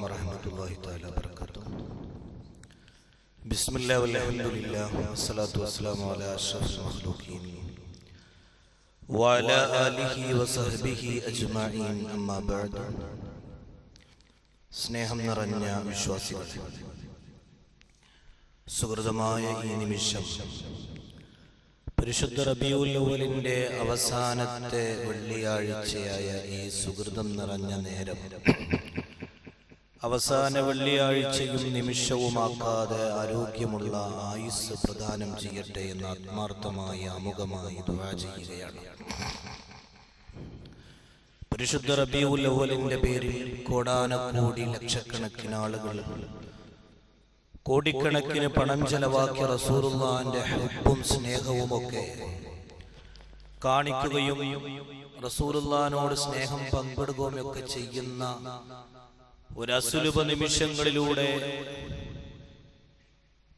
വറഹ്മത്തുള്ളാഹി തആല വബറകാതുഹു. ബിസ്മില്ലാഹി വൽഹംദുലില്ലാഹി വസ്സലാത്തു വസ്സലാമു അലാ അഷ്റഫിൽ മഖ്ലൂഖീൻ വഅലാ ആലിഹി വസഹ്ബിഹി അജ്മഈൻ. അമ്മാ ബഅദ്. സ്നേഹം നിറഞ്ഞ വിശ്വാസികളെ, സുഹൃതമായ ഈ നിമിഷം പരിശുദ്ധ റബീഉൽ അവ്വലിന്റെ അവസാനത്തെ വെള്ളിയാഴ്ചയായ ഈ സുഹൃതം നിറഞ്ഞ നേരം അവസാന വെള്ളിയാഴ്ചയും നിമിഷവുമാക്കാതെ ആരോഗ്യമുള്ള ആയുസ് പ്രദാനം ചെയ്യട്ടെ എന്ന് ആത്മാർത്ഥമായി ആമുഖമായി ദുആ ചെയ്യുകയാണ്. പരിശുദ്ധ റബീഉൽ അവ്വലിന്റെ പേരിൽ കോടാനക്കോടി ലക്ഷക്കണക്കിന് ആളുകൾ കോടിക്കണക്കിന് പണം ചെലവാക്കിയ റസൂലുള്ളാഹിന്റെ ഹുബ്ബും സ്നേഹവുമൊക്കെ കാണിക്കുകയും റസൂലുള്ളാഹിനോട് സ്നേഹം പങ്കിടുകയും ഒക്കെ ചെയ്യുന്ന ഒരു അസുലഭ നിമിഷങ്ങളിലൂടെ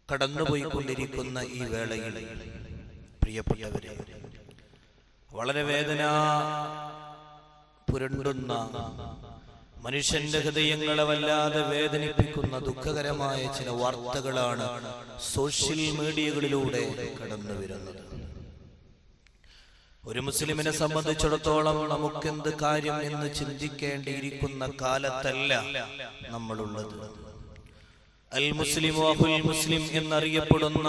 കടന്നുപോയിക്കൊണ്ടിരിക്കുന്ന ഈ വേളയിൽ പ്രിയപ്പെട്ടവരെ, വളരെ വേദന പുരണ്ടുന്ന, മനുഷ്യന്റെ ഹൃദയങ്ങളെ വല്ലാതെ വേദനിപ്പിക്കുന്ന ദുഃഖകരമായ ചില വാർത്തകളാണ് സോഷ്യൽ മീഡിയകളിലൂടെ കടന്നു വരുന്നത്. ഒരു മുസ്ലിമിനെ സംബന്ധിച്ചിടത്തോളം നമുക്കെന്ത് കാര്യം എന്ന് ചിന്തിക്കേണ്ടിയിരിക്കുന്ന കാലത്തല്ല നമ്മളുള്ളത്. അൽ മുസ്ലിമു അഖുൽ മുസ്ലിം എന്നറിയപ്പെടുന്ന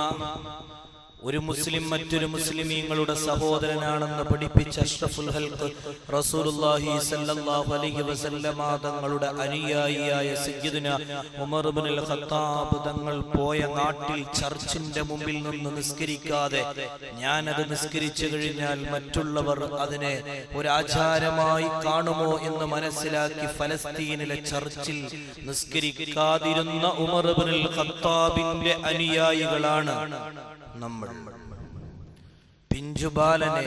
ഒരു മുസ്ലിം മറ്റൊരു മുസ്ലിമീങ്ങളുടെ സഹോദരനാണെന്ന് പഠിപ്പിച്ച അഷ്റഫുൽ ഖൽഖ് റസൂലുള്ളാഹി സ്വല്ലല്ലാഹു അലൈഹി വസല്ലമ തങ്ങളുടെ അനുയായിയായ സയ്യിദുനാ ഉമർ ഇബ്നുൽ ഖത്താബ് തങ്ങൾ പോയ നാട്ടിൽ ചർച്ചിന്റെ മുമ്പിൽ നിന്ന് നിസ്കരിക്കാതെ, ഞാനത് നിസ്കരിച്ചു കഴിഞ്ഞാൽ മറ്റുള്ളവർ അതിനെ ഒരു ആചാരമായി കാണുമോ എന്ന് മനസ്സിലാക്കി ഫലസ്തീനിലെ ചർച്ചിൽ നിസ്കരിക്കാതിരുന്ന ഉമർ ഇബ്നുൽ ഖത്താബിന്റെ അനുയായികളാണ് നമ്മൾ. പിഞ്ചുബാലനെ,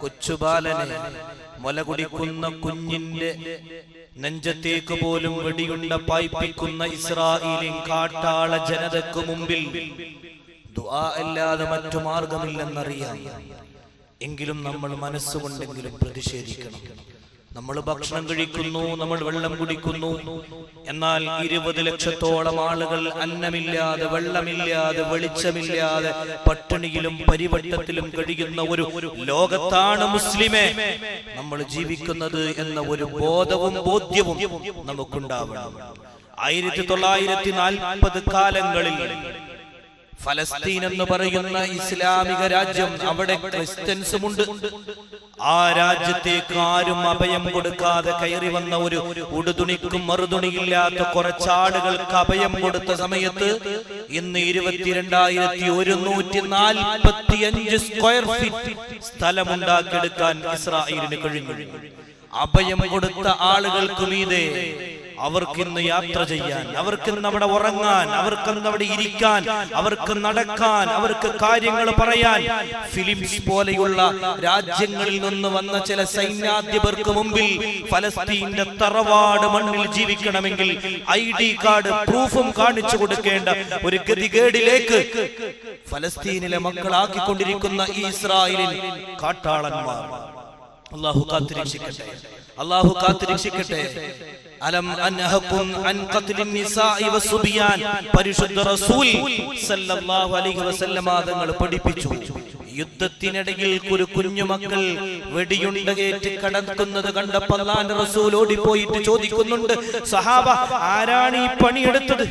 കൊച്ചുബാലനെ, മുല കുടിക്കുന്ന കുഞ്ഞിന്റെ നെഞ്ചത്തേക്ക് പോലും വെടിയുണ്ട പായിപ്പിക്കുന്ന ഇസ്രായേലിൻ കാട്ടാള ജനതയ്ക്ക് മുമ്പിൽ ദുആ അല്ലാതെ മറ്റു മാർഗമില്ലെന്നറിയാം. എങ്കിലും നമ്മൾ മനസ്സുകൊണ്ടെങ്കിലും പ്രതിഷേധിക്കണം. നമ്മൾ ഭക്ഷണം കഴിക്കുന്നു, നമ്മൾ വെള്ളം കുടിക്കുന്നു, എന്നാൽ 20 ലക്ഷത്തോളം ആളുകൾ അന്നമില്ലാതെ, വെള്ളമില്ലാതെ, വെളിച്ചമില്ലാതെ പട്ടിണിയിലും പരിവട്ടത്തിലും കഴിയുന്ന ഒരു ലോകത്താണ് മുസ്ലിമേ നമ്മൾ ജീവിക്കുന്നത് എന്ന ഒരു ബോധവും ബോധ്യവും നമുക്കുണ്ടാവണം. 1940 കാലങ്ങളിൽ ഫലസ്തീൻ എന്ന് പറയുന്ന ഇസ്ലാമിക രാജ്യം, അവിടെ ക്രിസ്ത്യൻസുമുണ്ട്. ആ രാജ്യത്തേക്ക് ആരും അഭയം കൊടുക്കാതെ കയറി വന്ന ഒരു ഉടുതുണിക്കും മറുതുണിയില്ലാത്ത കുറച്ചാളുകൾക്ക് അഭയം കൊടുത്ത സമയത്ത് ഇന്ന് 22,145 സ്ക്വയർ ഫീറ്റ് സ്ഥലമുണ്ടാക്കിയെടുക്കാൻ ഇസ്രായേലിന് കഴിഞ്ഞു. അഭയം കൊടുത്ത ആളുകൾക്ക് മീതെ അവർക്കിന്ന് യാത്ര ചെയ്യാൻ, അവർക്കിന്ന് അവിടെ ഉറങ്ങാൻ, അവർക്കിന്ന് അവിടെ ഇരിക്കാൻ, അവർക്ക് നടക്കാൻ, അവർക്ക് കാര്യങ്ങൾ പറയാൻ, ഫിലിംസ് പോലെയുള്ള രാജ്യങ്ങളിൽ നിന്ന് വന്ന ചില സൈന്യാധിപർക്ക് മുമ്പിൽ ഫലസ്തീന്റെ തറവാട് മണ്ണിൽ ജീവിക്കണമെങ്കിൽ ID കാർഡ് പ്രൂഫും കാണിച്ചു കൊടുക്കേണ്ട ഒരു ഗതികേടിലേക്ക് ഫലസ്തീനിലെ മക്കളാക്കിക്കൊണ്ടിരിക്കുന്ന ഇസ്രായേലിൽ കാട്ടാളന്മാർ. അല്ലാഹു കാത്തുരക്ഷിക്കട്ടെ, അല്ലാഹു കാത്തുരക്ഷിക്കട്ടെ. അലം അൻഹകും അൻ ഖത്ലിൻ നിസാഇ വസുബിയാൻ പരിശുദ്ധ റസൂൽ സല്ലല്ലാഹു അലൈഹി വസല്ലമ തങ്ങൾ പഠിപ്പിച്ചു. യുദ്ധത്തിനിടയിൽ ഒരു കുഞ്ഞുമക്കൾ വെടിയുണ്ടകേറ്റ് കടക്കുന്നത് കണ്ടപ്പോൾ അല്ലാഹുവിന്റെ റസൂൽ ഓടിപ്പോയിട്ട് ചോദിക്കുന്നുണ്ട്, സഹാബ, ആരാണ് ഈ പണിയെടുത്തത്?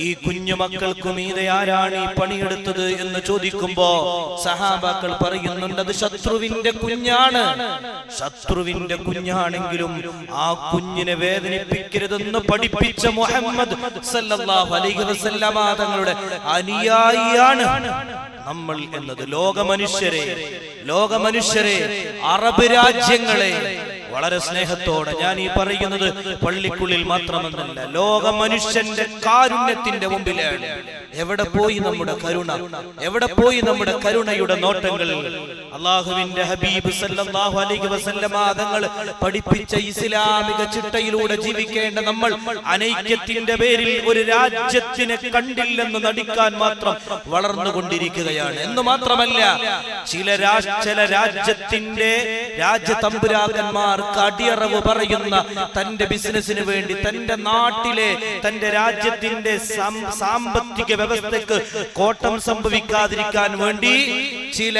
ഈ കുഞ്ഞുമക്കൾക്ക് മീതെ ആരാണ് ഈ പണിയെടുത്തത് എന്ന് ചോദിക്കുമ്പോ സഹാബാക്കൾ പറയുന്നുണ്ട്, അത് ശത്രുവിന്റെ കുഞ്ഞാണ്. ശത്രുവിന്റെ കുഞ്ഞാണെങ്കിലും ആ കുഞ്ഞിനെ വേദനിപ്പിക്കരുതെന്ന് പഠിപ്പിച്ച മുഹമ്മദ് സല്ലല്ലാഹു അലൈഹി വസല്ലമ തങ്ങളുടെ അനുയായിയാണ് നമ്മൾ എന്നത്. ലോകമനുഷ്യരെ, അറബ് രാജ്യങ്ങളെ വളരെ സ്നേഹത്തോടെ ഞാൻ ഈ പറയുന്നത് പള്ളിക്കുള്ളിൽ മാത്രമെന്നല്ല, ലോക മനുഷ്യന്റെ കാരുണ്യത്തിന്റെ മുമ്പിലാണ്. എവിടെ പോയി നമ്മുടെ കരുണ? എവിടെ പോയി നമ്മുടെ കരുണയുടെ നോട്ടങ്ങൾ? അല്ലാഹുവിന്റെ ഹബീബ് സല്ലല്ലാഹു അലൈഹി വസല്ലമ തങ്ങൾ പഠിപ്പിച്ച ഇസ്ലാമിക ചിട്ടയിലൂടെ ജീവിക്കേണ്ട നമ്മൾ അനൈക്യത്തിന്റെ പേരിൽ ഒരു രാജ്യത്തിനെ കണ്ടില്ലെന്ന് നടിക്കാൻ മാത്രം വളർന്നുകൊണ്ടിരിക്കുകയാണ്. എന്ന് മാത്രമല്ല, ചില രാജ്യത്തിന്റെ രാജ്യതമ്പുരാക്കന്മാർ കന്മാർക്ക് അടിയറവ് പറയുന്ന തന്റെ ബിസിനസിന് വേണ്ടി, തന്റെ നാട്ടിലെ, തന്റെ രാജ്യത്തിന്റെ സാമ്പത്തിക വ്യവസ്ഥയ്ക്ക് കോട്ടം സംഭവിക്കാതിരിക്കാൻ വേണ്ടി ചില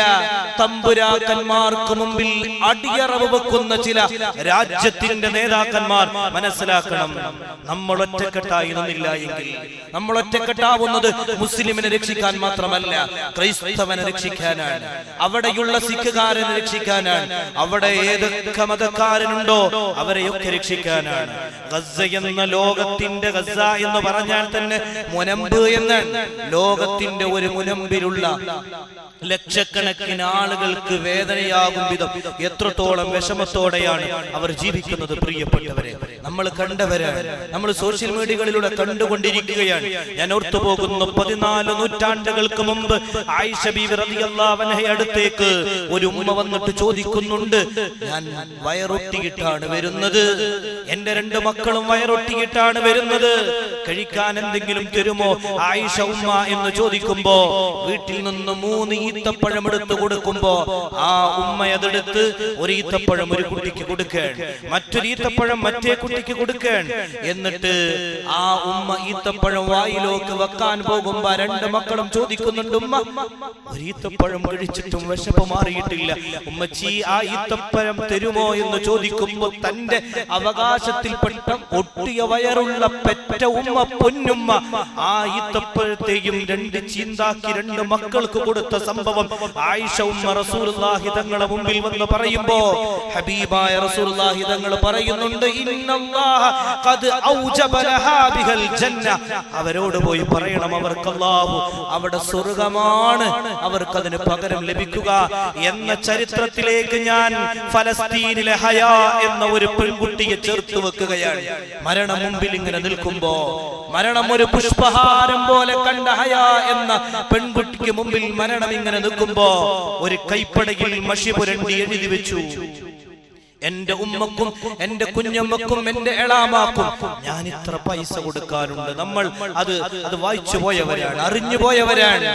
തമ്പുരാക്കന്മാർക്ക് മുമ്പിൽ അടിയറവ് വെക്കുന്ന ചില രാജ്യത്തിന്റെ നേതാക്കന്മാർ മനസ്സിലാക്കണം, നമ്മൾ ഒറ്റക്കെട്ടായി നിന്നില്ല എങ്കിൽ, നമ്മൾ ഒറ്റക്കെട്ടാവുന്നത് മുസ്ലിമിനെ രക്ഷിക്കാൻ മാത്രമല്ല, ക്രൈസ്തവനെ രക്ഷിക്കാനാണ്, അവിടെയുള്ള സിഖുകാരനെ രക്ഷിക്കാനാണ്, അവിടെ ഏതൊക്കെ മതക്കാരനുണ്ടോ അവരെയൊക്കെ രക്ഷിക്കാനാണ്. ഗസ എന്ന ലോകത്തിന്റെ, ഗസ എന്ന് പറഞ്ഞാൽ തന്നെ മുനമ്പ് എന്നാണ്. ലോകത്തിന്റെ ഒരു മുനമ്പിലുള്ള ലക്ഷക്കണക്കിന് ആളുകൾക്ക് വേദനയാകും വിധം എത്രത്തോളം വിഷമത്തോടെയാണ് അവർ ജീവിക്കുന്നത്. പ്രിയപ്പെട്ടവരെ, നമ്മൾ കണ്ടവരാണ്, നമ്മൾ സോഷ്യൽ മീഡിയകളിലൂടെ കണ്ടുകൊണ്ടിരിക്കുകയാണ്. ഞാൻ ഓർത്തുപോകുന്നു, 14 നൂറ്റാണ്ടുകൾക്ക് മുമ്പ് ആയിഷ ബീവി റളിയല്ലാഹു അൻഹയുടെ അടുത്തേക്ക് ഒരു ഉമ്മ വന്നിട്ട് ചോദിക്കുന്നുണ്ട്, ഞാൻ വയറൊട്ടിയിട്ടാണ് വരുന്നത്, എന്റെ 2 മക്കളും വയറൊട്ടിയിട്ടാണ് വരുന്നത്, കഴിക്കാൻ എന്തെങ്കിലും തരുമോ ആയിഷ ഉമ്മ എന്ന് ചോദിക്കുമ്പോ വീട്ടിൽ നിന്ന് 3 ഈത്തപ്പഴം എടുത്ത് കൊടുക്കുമ്പോ ആ ഉമ്മ അതെടുത്ത് ഒരു ഈത്തപ്പഴം ഒരു കുട്ടിക്ക് കൊടുക്കാൻ, മറ്റൊരു ഈത്തപ്പഴം മറ്റേ കുട്ടിക്ക് കൊടുക്കാൻ. എന്നിട്ട് ആ ഉമ്മ ഈത്തപ്പഴം വായിലേക്ക് വെക്കാൻ പോകുമ്പോ 2 മക്കളും ചോദിക്കുന്നുണ്ട്, ഉമ്മ ഒരു ഈത്തപ്പഴം കഴിച്ചിട്ടും വിശപ്പ് മാറിയിട്ടില്ല, ഉമ്മച്ചി ആ ഈത്തപ്പഴം തരുമോ എന്ന് ചോദിക്കുമ്പോ തന്റെ അവകാശത്തിൽപ്പെട്ട ഒട്ടിയ വയറുള്ള പെറ്റ ഉമ്മ, പൊന്നുമ്മ, ആ ഈത്തപ്പഴത്തെയും 2 ചീന്താക്കി 2 മക്കൾക്ക് കൊടുത്ത സംഭവം ആയിഷ ഉമ്മ റസൂലുള്ളാഹി തങ്ങളുടെ മുമ്പിൽ വന്ന് പറയുമ്പോ ഹബീബായ റസൂലുള്ളാഹി തങ്ങൾ പറയുന്നുണ്ട്, ഇന്നല്ലാഹ ഖദ് ഔജബ ലഹാ ബിഹൽ ജന്ന, അവരോട് പോയി പറയണം, അവർക്ക് അല്ലാഹു അവിടെ സ്വർഗ്ഗമാണ് അവർക്ക് അതിന് പകരം ലഭിക്കുക എന്ന ചരിത്രത്തിലേക്ക് ഞാൻ ഫലസ്തീനിലെ ഹയാ എന്ന ഒരു പെൺകുട്ടിയെ ചേർത്ത് വെക്കുകയാണ്. മരണം മുമ്പിൽ ഇങ്ങനെ നിൽക്കുമ്പോ, മരണം ഒരു പുഷ്പഹാരം പോലെ കണ്ട ഹയാ എന്ന പെൺകുട്ടിക്ക് മുമ്പിൽ മരണം ഇങ്ങനെ നിൽക്കുമ്പോ ഒരു കൈപ്പടയിൽ മഷി പുരണ്ടി എഴുതി വെച്ചു, എന്റെ ഉമ്മക്കും എന്റെ കുഞ്ഞമ്മക്കും എന്റെ എളാമാക്കും ഞാൻ ഇത്ര പൈസ കൊടുക്കാറുണ്ട്. നമ്മൾ അത് വായിച്ചു പോയവരാണ്, അറിഞ്ഞു പോയവരാണ്.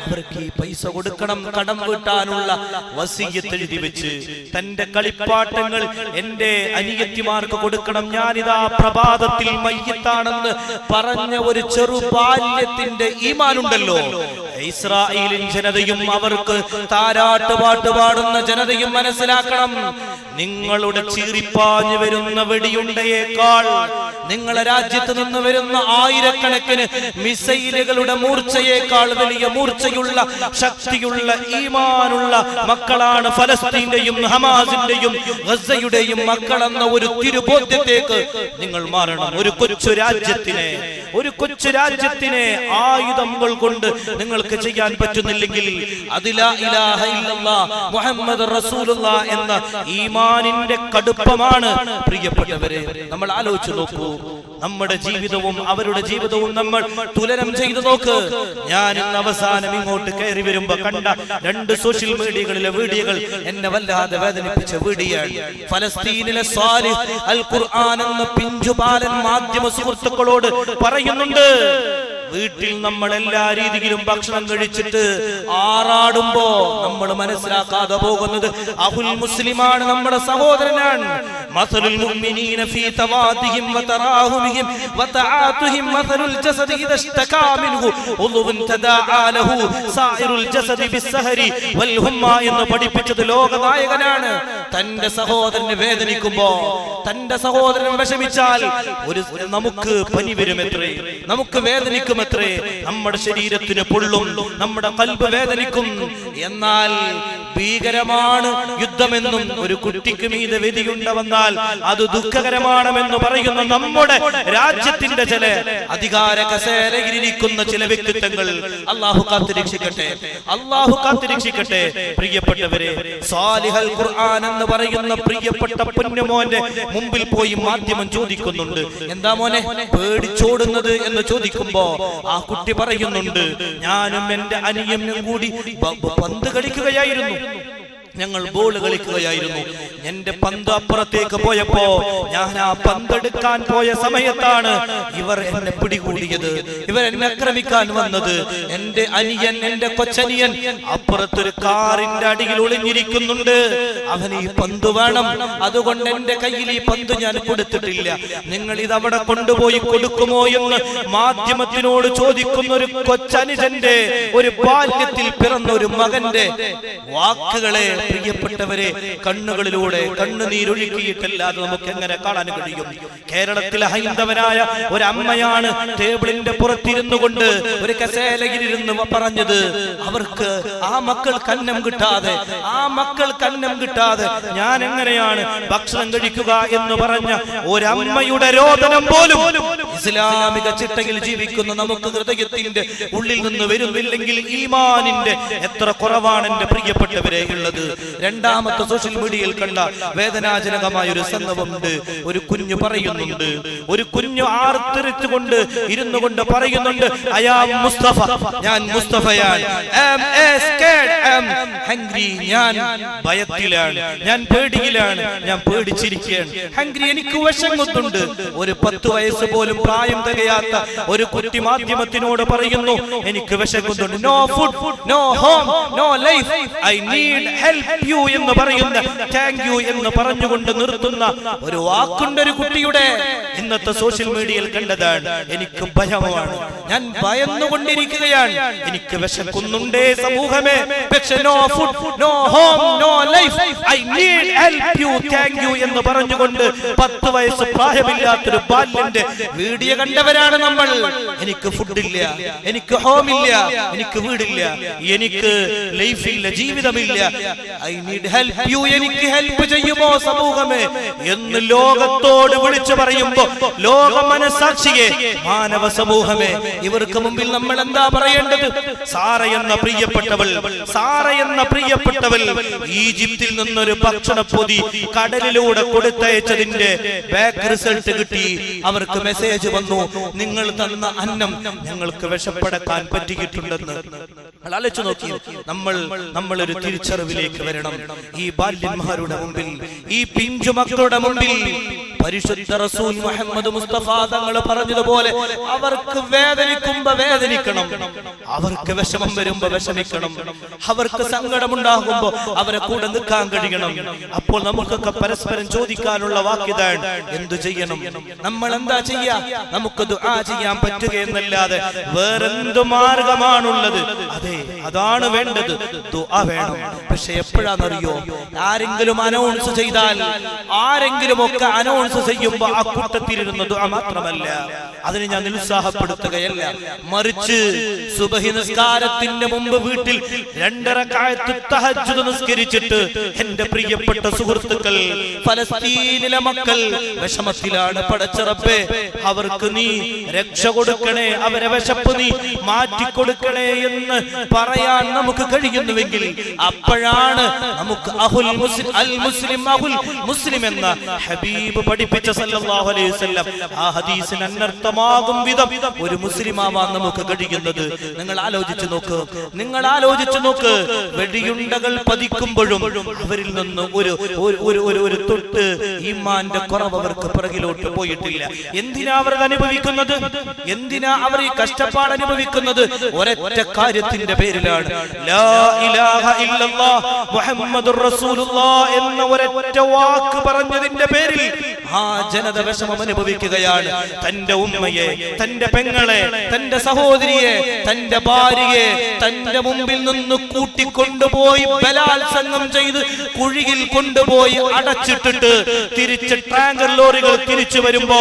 അവർക്ക് ഈ പൈസ കൊടുക്കണം, കടം വീട്ടാനുള്ള വസിയ്യത്ത് എഴുതി വെച്ച്, തന്റെ കളിപ്പാട്ടങ്ങൾ എന്റെ അനിയത്തിമാർക്ക് കൊടുക്കണം, ഞാനിതാ പ്രഭാതത്തിൽ മയ്യിത്താണെന്ന് പറഞ്ഞ ഒരു ചെറുബാല്യത്തിന്റെ ഈമാനുണ്ടല്ലോ. ഇസ്രായേലിൻ ജനതയും അവർക്ക് താരാട്ട് പാട്ട് പാടുന്ന ജനതയും മനസ്സിലാക്കണം, നിങ്ങളുടെ ചീറിപ്പാഞ്ഞു വരുന്ന വെടിയുണ്ടയേക്കാൾ, നിങ്ങളെ രാജ്യത്ത് നിന്ന് വരുന്ന ആയിരക്കണക്കിന് മിസൈലുകളുടെ മൂർച്ചയേക്കാൾ വലിയ മൂർച്ചയുള്ള ശക്തിയുള്ള ഈമാനുള്ള മക്കളാണ് ഫലസ്തീന്റെയും ഹമാസിന്റെയും ഗസയുടെയും മക്കളെന്ന ഒരു തിരുബോധ്യത്തേക്ക് നിങ്ങൾ മാറണം. ഒരു കൊച്ചു രാജ്യത്തിനെ ആയുധങ്ങൾ കൊണ്ട് നിങ്ങൾക്ക് ചെയ്യാൻ പറ്റുന്നില്ലെങ്കിൽ അത് ലാ ഇലാഹ ഇല്ലല്ലാഹ് മുഹമ്മദ് റസൂലുള്ളാഹ് എന്ന ഈമാനിന്റെ കടുപ്പമാണ്. പ്രിയപ്പെട്ടവരെ, നമ്മൾ ആലോചിച്ചു നോക്കൂ, നമ്മുടെ ജീവിതവും അവരുടെ ജീവിതവും നമ്മൾ തുലനം ചെയ്തു നോക്ക്. ഞാൻ ഇന്ന് അവസാനം ഇങ്ങോട്ട് കയറി വരുമ്പോ കണ്ട 2 സോഷ്യൽ മീഡിയകളിലെ വീഡിയോകൾ എന്നെ വല്ലാതെ വേദനിപ്പിച്ച വീഡിയോയാണ്. ഫലസ്തീനിലെ സാലിഹ് അൽ ഖുർആൻ എന്ന പിഞ്ചുപാലൻ മാധ്യമ സുഹൃത്തുക്കളോട് പറയുന്നുണ്ട്, വീട്ടിൽ നമ്മൾ എല്ലാ രീതിയിലും ഭക്ഷണം കഴിച്ചിട്ട് ആറാടുമ്പോ നമ്മൾ മനസ്സിലാക്കാതെ പോകുന്നത് അഹുൽ മുസ്ലിമാണ്, നമ്മുടെ സഹോദരനാണ്. മസലുൽ മുഅ്മിനീന ഫീ തവാദിഹിം വതറാഹുമിഹിം വതആതുഹിം മസലുൽ ജസദി ഇദാ ഇസ്തകാ മിൻഹു ഉളുവൻ തദാഅ ലഹു സായിറുൽ ജസദി ബിസ്സഹരി വൽ ഹുമ്മ എന്ന് പഠിപ്പിച്ചത് ലോകനായകനാണ്. തന്റെ സഹോദരനെ വേദനിക്കുമ്പോ, തന്റെ സഹോദരൻ വിഷമിച്ചാൽ നമുക്ക് പനി വരുമെത്രേ, നമുക്ക് വേദനിക്കും എത്രേ, നമ്മുടെ ശരീരത്തിന് പൊള്ളും, നമ്മുടെ ഖൽബ് വേദനിക്കും. എന്നാൽ ഭീകരമാണ് യുദ്ധമെന്നും ഒരു കുട്ടിക്ക് മീതെ വെടിയുണ്ടെന്നാൽ അത് ദുഃഖകരമാണെന്ന് പറയുന്ന നമ്മുടെ രാജ്യത്തിന്റെ ചില അധികാര കസേരയിലിരിക്കുന്ന ചില വ്യക്തിത്വങ്ങൾ അല്ലാഹു കാത്തുരക്ഷിക്കട്ടെ, അല്ലാഹു കാത്തുരക്ഷിക്കട്ടെ. പ്രിയപ്പെട്ടവരെ, സാലിഹൽ ഖുർആൻ എന്ന് പറയുന്ന പ്രിയപ്പെട്ട പൊന്നുമോന്റെ മുമ്പിൽ പോയി മാധ്യമം ചോദിക്കുന്നുണ്ട്, എന്താ മോനെ പേടിച്ചോടുന്നത് എന്ന് ചോദിക്കുമ്പോ ആ കുട്ടി പറയുന്നുണ്ട്, ഞാനും എന്റെ അനിയനും കൂടി പന്ത് കളിക്കുകയായിരുന്നു, ഞങ്ങൾ ബോൾ കളിക്കുകയായിരുന്നു. എന്റെ പന്ത് അപ്പുറത്തേക്ക് പോയപ്പോ ഞാൻ ആ പന്തെടുക്കാൻ പോയ സമയത്താണ് ഇവർ എന്നെ പിടികൂടിയത്, ഇവർ എന്നെ ആക്രമിക്കാൻ വന്നത്. എന്റെ അനിയൻ, എന്റെ കൊച്ചനിയൻ അപ്പുറത്തൊരു കാറിന്റെ അടിയിൽ ഒളിഞ്ഞിരിക്കുന്നുണ്ട്. അവന് ഈ പന്ത് വേണം, അതുകൊണ്ട് എന്റെ കയ്യിൽ ഈ പന്ത് ഞാൻ കൊടുത്തിട്ടില്ല. നിങ്ങൾ ഇത് അവിടെ കൊണ്ടുപോയി കൊടുക്കുമോ എന്ന് മാധ്യമത്തിനോട് ചോദിക്കുന്ന ഒരു കൊച്ചനുജന്റെ, ഒരു ബാല്യത്തിൽ പിറന്ന ഒരു മകന്റെ വാക്കുകളെ പ്രിയപ്പെട്ടവരെ കണ്ണുകളിലൂടെ കണ്ണുനീരൊഴുക്കിയിട്ടല്ലാതെ നമുക്ക് എങ്ങനെ കാണാൻ കഴിയും? കേരളത്തിലെ ഹൈന്ദവനായ ഒരു അമ്മയാണ് ടേബിളിന്റെ പുറത്തിരുന്നു കൊണ്ട് ഒരു കസേലയിലിരുന്ന് പറഞ്ഞത്, അവർക്ക് ആ മക്കൾക്ക് അന്നം കിട്ടാതെ ഞാൻ എങ്ങനെയാണ് ഭക്ഷണം കഴിക്കുക എന്ന് പറഞ്ഞ ഒരമ്മയുടെ രോദനം പോലും ഇസ്ലാമിക ചിട്ടയിൽ ജീവിക്കുന്ന നമുക്ക് ഹൃദയത്തിന്റെ ഉള്ളിൽ നിന്ന് വരുന്നില്ലെങ്കിൽ ഈമാനിന്റെ എത്ര കുറവാണ് എന്റെ പ്രിയപ്പെട്ടവരെ ഉള്ളത്. രണ്ടാമത്തെ സോഷ്യൽ മീഡിയയിൽ കണ്ട വേദനാജനകമായ ഒരു സംഭവമുണ്ട്. ഒരു കുഞ്ഞു പറയുന്നുണ്ട്, ഒരു കുഞ്ഞു ആർത്തിരിച്ചുകൊണ്ട് ഇരുന്നു കൊണ്ട് പറയുന്നുണ്ട്, മുസ്തഫ, ഞാൻ മുസ്തഫയാണ്, ഞാൻ ഭയത്തിലാണ്, ഞാൻ പേടിയിലാണ്, ഞാൻ പേടിച്ചിരിക്കുകയാണ്. ഹംഗ്രി, എനിക്ക് വിശങ്ങുന്നുണ്ട്. ഒരു 10 വയസ്സ് പോലും പ്രായം തികയാത്ത ഒരു കുട്ടി മാധ്യമത്തിനോട് പറയുന്നു, എനിക്ക് വിശങ്ങുന്നുണ്ട്. No food, no home, no life, I need help you എന്ന് പറയുന്ന, താങ്ക് യു എന്ന് പറഞ്ഞുകൊണ്ട് നിർത്തുന്ന ഒരു വാക്കുണ്ട് ഒരു കുട്ടിയുടെ. ഇന്നത്തെ സോഷ്യൽ മീഡിയയിൽ കണ്ടതാണ്. എനിക്ക് ഭയമാണ്, ഞാൻ ഭയന്നുകൊണ്ടിരിക്കുകയാണ്, എനിക്ക് വിശക്കുന്നുണ്ടേ സമൂഹമേ, പക്ഷേ no food, no home, no life, I need help you, thank you എന്ന് പറഞ്ഞുകൊണ്ട് 10 വയസ്സ് പ്രായമില്ലാത്തൊരു ബാല്യന്റെ വീഡിയോ കണ്ടവരാണ് നമ്മൾ. എനിക്ക് ഫുഡില്ല, എനിക്ക് ഹോമില്ല, എനിക്ക് വീടില്ല, എനിക്ക് ലൈഫില്ല, ജീവിതമില്ല, ഐ നീഡ് ഹെൽപ്പ് യു, എനിക്ക് ഹെൽപ്പ് ചെയ്യുമോ സമൂഹമേ എന്ന് ലോകത്തോട് വിളിച്ചു പറയുമ്പോ, ലോക മനസാക്ഷിയെ, മാനവ സമൂഹമേ, ഇവർക്ക് മുമ്പിൽ നമ്മൾ എന്താ പറയേണ്ടത്? സാറ എന്ന പ്രിയപ്പെട്ടവൾ ഈജിപ്തിൽ നിന്നൊരു ഭക്ഷണപ്പൊതി കടലിലൂടെ കൊടുത്തയച്ചതിന്റെ ബാക്ക് റിസൾട്ട് കിട്ടി. അവർക്ക് മെസ്സേജ് വന്നു, നിങ്ങൾ തന്ന അന്നം ഞങ്ങൾക്ക് വിശപ്പടക്കാൻ പറ്റിയിട്ടുണ്ടെന്ന്. ആലോചിച്ചു നോക്കി, നമ്മൾ ഒരു തിരിച്ചറിവിലേക്ക് വരണം. ഈ ബാല്യന്മാരുടെ മുമ്പിൽ, ഈ പിഞ്ചു മക്കളുടെ മുമ്പിൽ പരിശുദ്ധ റസൂൽ മുഹമ്മദ് മുസ്തഫ തങ്ങൾ പറഞ്ഞതുപോലെ അവർക്ക് വേദനിക്കുമ്പോ വേദനിക്കണം, അവർക്ക് വിഷമം വരുമ്പോ വിഷമിക്കണം, അവർക്ക് സങ്കടമുണ്ടാകുമ്പോ അവരെ കൂടെ നിൽക്കാൻ കഴിയണം. അപ്പോൾ നമുക്കൊക്കെ പരസ്പരം ചോദിക്കാനുള്ള വാക്കിതാണ്, എന്തു ചെയ്യണം, നമ്മൾ എന്താ ചെയ്യാ? നമുക്ക് ദുആ ചെയ്യാൻ പറ്റുക എന്നല്ലാതെ വേറെന്തു മാർഗമാണുള്ളത്? അതെ, അതാണ് വേണ്ടത്, ദുആ വേണം. പക്ഷെ എപ്പോഴാണെന്നറിയോ? ആരെങ്കിലും അനൗൺസ് ചെയ്താൽ, ആരെങ്കിലും ഒക്കെ അനൗൺസ് ചെയ്യുമ്പോ ആ കൂട്ടത്തിലിരുന്ന ദുആ മാത്രമല്ല, അതിനെ ഞാൻ നിരുത്സാഹപ്പെടുത്തുകയല്ല, മറിച്ച് സുബഹി നിസ്കാരത്തിന്റെ മുമ്പ് വീട്ടിൽ 2 റക്അത്ത് തഹജ്ജുദ് നിസ്കരിച്ചിട്ട്, എന്റെ പ്രിയപ്പെട്ട സുഹൃത്തുക്കൾ, ഫലസ്തീനിലെ മക്കൾ വിഷമത്തിലാണ്, പടച്ച റബ്ബേ അവർക്ക് നീ രക്ഷ കൊടുക്കണേ, അവരെ വിശപ്പ് നീ മാറ്റിക്കൊടുക്കണേ എന്ന് പറയാൻ നമുക്ക് കഴിയുന്നുവെങ്കിൽ അപ്പോഴാണ് നമുക്ക് അഹുൽ മുസ്ലിം, അൽ മുസ്ലിം അഹുൽ മുസ്ലിം എന്ന ഹബീബ് പഠിപ്പിച്ച സല്ലല്ലാഹു അലൈഹി വസല്ലം ആ ഹദീസിന് അനർത്ഥമാകും വിധം ഒരു മുസ്ലിമാവാൻ നമുക്ക് കഴിയുന്നത്. നിങ്ങൾ ആലോചിച്ചു നോക്ക്, വെടിയുണ്ടകൾ പതിക്കുമ്പോഴും അവരിൽ നിന്ന് ഒരു തൊട്ട് ഈമാന്റെ കുറവ് അവർക്ക് പിറകിലോട്ട് പോയിട്ടില്ല. എന്തിനാ അവർ അനുഭവിക്കുന്നത്? എന്തിനാ അവർ ഈ കഷ്ടപ്പാട് അനുഭവിക്കുന്നത്? ഒരൊറ്റ കാര്യത്തിന്റെ പേരിലാണ്, ലാ ഇലാഹ ഇല്ലല്ലാഹ് മുഹമ്മദുർ റസൂലുള്ളാഹ് എന്ന ഒരൊറ്റ വാക്ക് പറഞ്ഞതിന്റെ പേരിൽ ആ ജനത വിഷമം അനുഭവിക്കുകയാണ്. തന്റെ ഉമ്മയെ, തന്റെ പെങ്ങളെ, തന്റെ സഹോദരിയെ, തന്റെ ഭാര്യയെ തന്റെ മുമ്പിൽ നിന്ന് കൂട്ടിക്കൊണ്ടുപോയി ബലാത്സംഗം ചെയ്ത് കുഴിയിൽ കൊണ്ടുപോയി അടച്ചിട്ടിട്ട് തിരിച്ച് ടാങ്കർ ലോറികൾ തിരിച്ചു വരുമ്പോ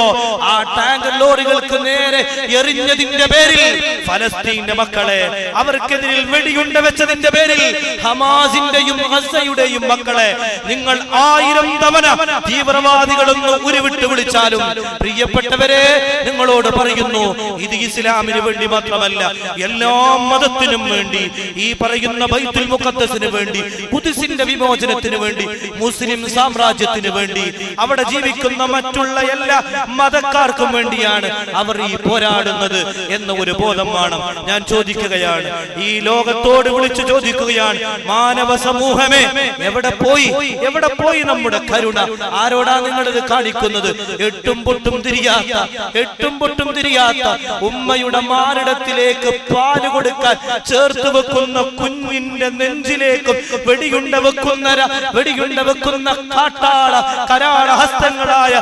ആ ടാങ്കർ ലോറികൾക്ക് നേരെ എറിഞ്ഞതിന്റെ പേരിൽ ഫലസ്തീന്റെ മക്കളെ, അവർക്കെതിരിൽ വെടിയുണ്ട വെച്ചതിന്റെ പേരിൽ ഹമാസിന്റെയും ഗസയുടെയും മക്കളെ നിങ്ങൾ 1000 തവണ തീവ്രവാദികളൊന്ന് ഉരുവിട്ട് വിളിച്ചാലും പ്രിയപ്പെട്ടവരെ നിങ്ങളോട് പറയുന്നു, ഇത് ഇസ്ലാമിന് വേണ്ടി മാത്രമല്ല, എല്ലാ മതത്തിനും വേണ്ടി, ഈ പറയുന്ന ബൈത്തുൽ മുഖദ്ദസിന് വേണ്ടി, ഖുദ്സിന്റെ വിമോചനത്തിന് വേണ്ടി, മുസ്ലിം സാമ്രാജ്യത്തിന് വേണ്ടി, അവിടെ ജീവിക്കുന്ന മറ്റുള്ള എല്ലാ മതക്കാർക്കും വേണ്ടിയാണ് അവർ ഈ പോരാടുന്നത് എന്ന ഒരു ബോധം വേണം. ഞാൻ ചോദിക്കുകയാണ്, ഈ ലോകത്തോട് വിളിച്ചു ചോദിക്കുകയാണ്, മാനവ സമൂഹമേ, എവിടെ പോയി നമ്മുടെ കരുണ? ആരോടാ നിങ്ങളിത് കാണിക്കുന്നത്? എട്ടും പൊട്ടും തിരിയാത്ത ഉമ്മയുടെ മാറിടത്തിലേക്ക് പാല് കൊടുക്കാൻ ചേർത്ത് വെക്കുന്ന കുഞ്ഞിന്റെ നെഞ്ചിലേക്കും വെടിയുണ്ട വെക്കുന്ന കാട്ടാള കരാള ഹസ്തങ്ങളായ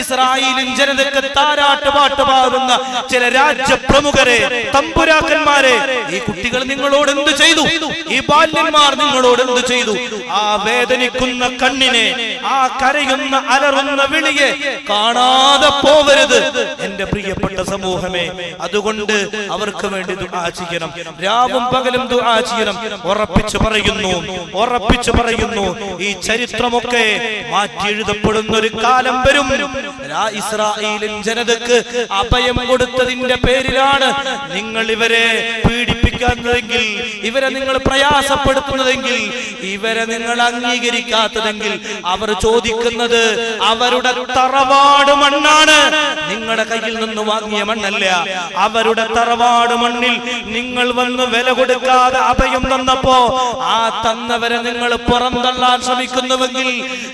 ഇസ്രായേലിൻ ജനതയ്ക്ക് താരാട്ട് പാട്ട് പാടുന്ന ചില രാജ്യപ്രമുഖരെ, തമ്പുരാക്കന്മാരെ, ഈ കുട്ടികൾ നിങ്ങളോട് എന്ത് ചെയ്തു? ഈ ബാല്യന്മാർ നിങ്ങളോട് എന്ത് ചെയ്തു? ആ വേദനിക്കുന്ന കണ്ണിനെ, ആ കരയുന്ന അലറുന്ന വിളിയെ കാണാതെ പോവരുത് എന്റെ പ്രിയപ്പെട്ട സമൂഹമേ. അതുകൊണ്ട് അവർക്ക് വേണ്ടി ദുആ ചെയ്യണം, രാവും പകലും ദുആ ചെയ്യണം. ഉറപ്പിച്ചു പറയുന്നു, ഈ ചരിത്രമൊക്കെ മാറ്റി എഴുതപ്പെടുന്ന ഒരു കാലം വരും. ഇസ്രായേലിൻ ജനതക്ക് അഭയം കൊടുത്തതിന്റെ പേരിലാണ് നിങ്ങൾ ഇവരെ പീഡിപ്പിക്കുന്നതെങ്കിൽ, ഇവരെ നിങ്ങൾ പ്രയാസപ്പെടുത്തുന്നതെങ്കിൽ, ഇവരെ നിങ്ങൾ അംഗീകരിക്കാത്തതെങ്കിൽ, അവർ ചോദിക്കുന്നത് അവരുടെ തറവാട് മണ്ണാണ്, നിങ്ങളുടെ കയ്യിൽ നിന്ന് വാങ്ങിയ മണ്ണല്ല. അവരുടെ തറവാട് മണ്ണിൽ നിങ്ങൾ വന്ന് വില കൊടുക്കാതെ അഭയം തന്നപ്പോ ആ തന്നവരെ നിങ്ങൾ പുറന്തള്ളാൻ ശ്രമിക്കുന്നുവെങ്കിൽ,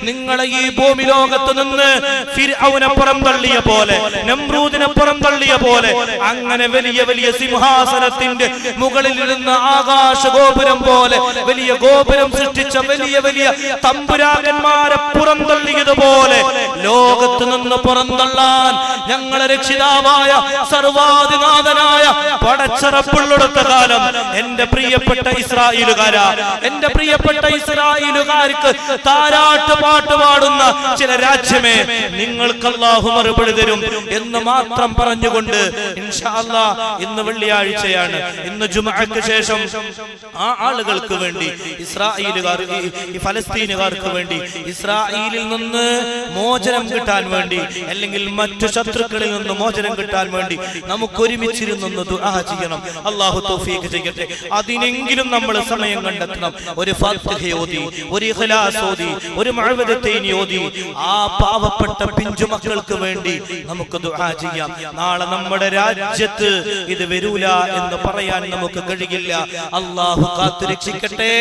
നിങ്ങളെ ഈ ഭൂമി ലോകത്ത് നിന്ന് ഫിർഔനെ പുറന്തള്ളിയ പോലെ, നമ്രൂദിനെ പുറന്തള്ളിയ പോലെ, അങ്ങനെ വലിയ വലിയ സിംഹാസനത്തിന്റെ മുകളിൽ ഇരുന്ന ആകാശ ഗോപുരം പോലെ വലിയ ഗോപുരം സൃഷ്ടിച്ച വലിയ വലിയ തമ്പുരാക്കന്മാരെ പുറന്തള്ളിയതുപോലെ ലോകത്ത് നിന്ന് പുറന്തള്ളാൻ ഞങ്ങളെ രക്ഷിതാവായ സർവാധിനാഥനായ പടച്ചറപ്പുള്ളടുത്ത കാലം എന്റെ പ്രിയപ്പെട്ട ഇസ്രായേലുകാർക്ക് താരാട്ട് പാട്ട് പാടുന്ന ചില രാജ്യമേ, നിങ്ങൾക്ക് അല്ലാഹു മറുപടി തരും എന്ന് മാത്രം പറഞ്ഞുകൊണ്ട് ഇൻഷാ അല്ലാഹ്, ഇന്ന് വെള്ളിയാഴ്ചയാണ്, ഇന്ന് ജുമുഅക്ക് ശേഷം ആ ആളുകൾക്ക് വേണ്ടി, ഈ ഫലസ്തീനുകാർക്ക് വേണ്ടി, ഇസ്രായേലിൽ നിന്ന് മോചനം കിട്ടാൻ വേണ്ടി, അല്ലെങ്കിൽ മറ്റു ശത്രുക്കളിൽ നിന്ന് മോചനം കിട്ടാൻ വേണ്ടി നമുക്ക് ഒരുമിച്ചിരുന്നൊന്ന് ദുആ ചെയ്യണം. അല്ലാഹു തൗഫീഖ് ചെയ്യട്ടെ. അതിനെങ്കിലും നമ്മൾ സമയം കണ്ടെത്തണം. ഒരു ഫാത്തിഹ ഓതി, ഒരു ഇഖ്ലാസ് ഓതി, ഒരു മുഅവ്വിദത്തൈൻ ഓതി ആ പാവപ്പെട്ട പിഞ്ചു മക്കൾക്ക് വേണ്ടി നമുക്ക് ദുആ ചെയ്യാം. നാളെ നമ്മുടെ രാജ്യത്ത് ഇത് വരൂല എന്ന് പറയാൻ നമുക്ക് കഴിയില്ല. അല്ലാഹു കാത്തുരക്ഷിക്കട്ടെ.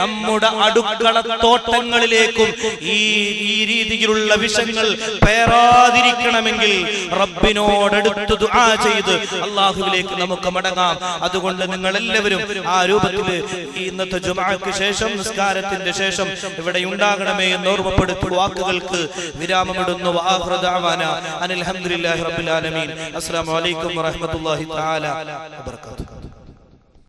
നമ്മുടെ അടുക്കള തോട്ടങ്ങളിലേക്കും ഈ രീതിയിലുള്ള വിഷങ്ങൾ പേറാതിരിക്കണമെങ്കിൽ റബ്ബിനോടടുത്ത് ദുആ ചെയ്ത് അല്ലാഹുവിലേക്ക് നമുക്ക് മടങ്ങാം. അതുകൊണ്ട് നിങ്ങൾ എല്ലാവരും ആ രൂപത്തിൽ ഇന്നത്തെ ജുമുഅക്ക് ശേഷം, നിസ്കാരത്തിന്റെ ശേഷം ഇവിടെ ഉണ്ടാകണമേ എന്ന് ഓർമ്മപ്പെടുത്തി വാക്കുകൾക്ക് വിരാമമിടുന്നു. വആഖിറു ദഅവാനാ അനിൽ ഹംദുലില്ലാഹി റബ്ബിൽ ആലമീൻ. അസ്സലാമു അലൈക്കും വറഹ്മത്തുള്ളാഹി തആല വബറകാതുഹു.